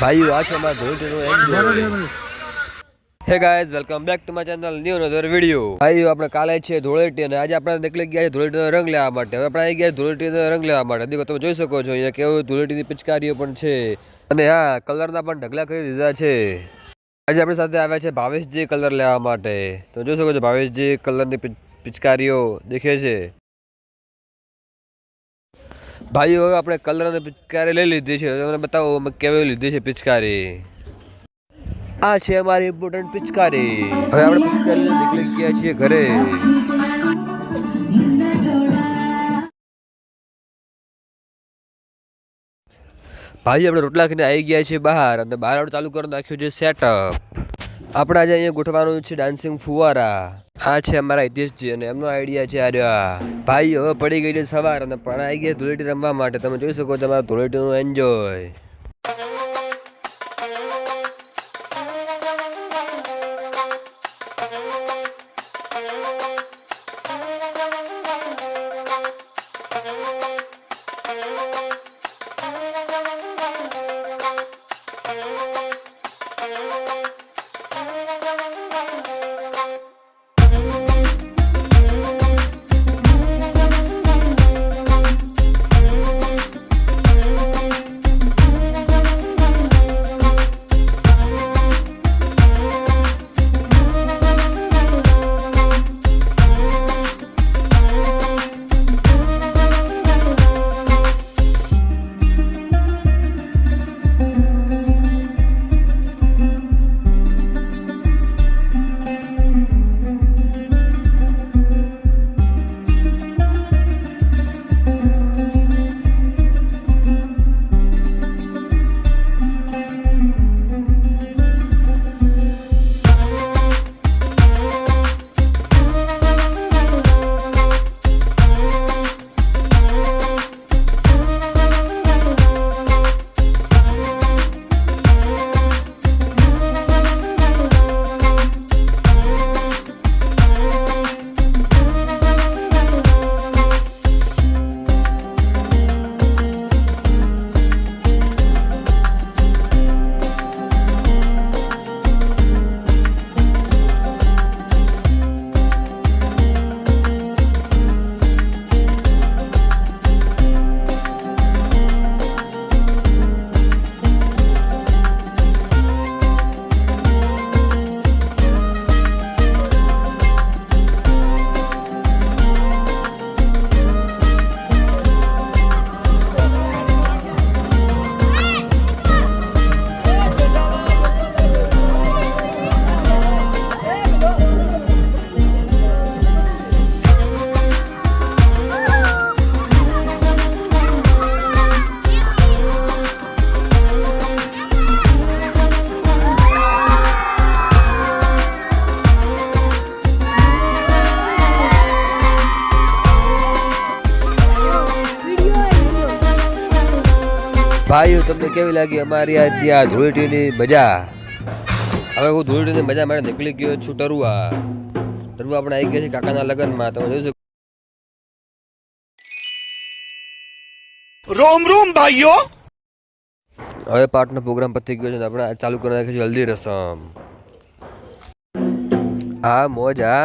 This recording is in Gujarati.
ભાઈઓ આ છે અમારા ધોળેટીનો hey guys welcome back to my channel new another video. ભાઈઓ આપણે કાલે છે ધોળેટી અને આજે આપણે નીકળી ગયા છે ધોળેટીનો રંગ લેવા માટે। હવે આપણે આવી ગયા ધોળેટીનો રંગ લેવા માટે। દેખો તમે જોઈ શકો છો અહીંયા કેવું ધોળેટીની પિચકારીઓ પણ છે અને હા કલરના પણ ઢગલા કરી દીધા છે। આજે આપણી સાથે આવ્યા છે ભાવેશજી કલર લેવા માટે। તો જોઈ શકો છો ભાવેશજી કલરની પિચકારીઓ દેખે છે। ભાઈઓ હવે આપણે કલર અને પિચકારી લઈ લીધી છે। તમને બતાવો અમે કેવી લીધી છે પિચકારી। આ છે અમારી ઇમ્પોર્ટન્ટ પિચકારી। હવે આપણે પિચકારી નીકળી ગયા છીએ ઘરે। ભાઈ આપણે રોટલા ખાઈને આવી ગયા છીએ બહાર અને બહાર આપણે ચાલુ કરી નાખ્યું છે સેટઅપ। આપણે આજે અહીંયા ગોઠવવાનું છે ડાન્સિંગ ફુવારા। આ છે અમારા હિતેશજી અને એમનો આઈડિયા છે આર્યા। ભાઈ હવે પડી ગઈ છે સવાર અને પણ આવી ગયા ધૂળેટી રમવા માટે। તમે જોઈ શકો છો અમારા ધૂળેટીનું એન્જોય। ભાઈઓ તમને કેવી લાગી અમારી આ ધૂળેટીની મજા। હવે હું ધૂળેટીની મજા માટે નીકળી ગયો છું ટરુઆ। ટરુઆ આપણે આવી ગયા છે કાકાના લગ્નમાં। તમે જોઈ શકો। રોમ રોમ ભાઈઓ। હવે પાર્ટનો પ્રોગ્રામ પતી ગયો છે ને આપણે ચાલુ કરી નાખ્યું છે હલ્દી રસમ। આ મોજ આ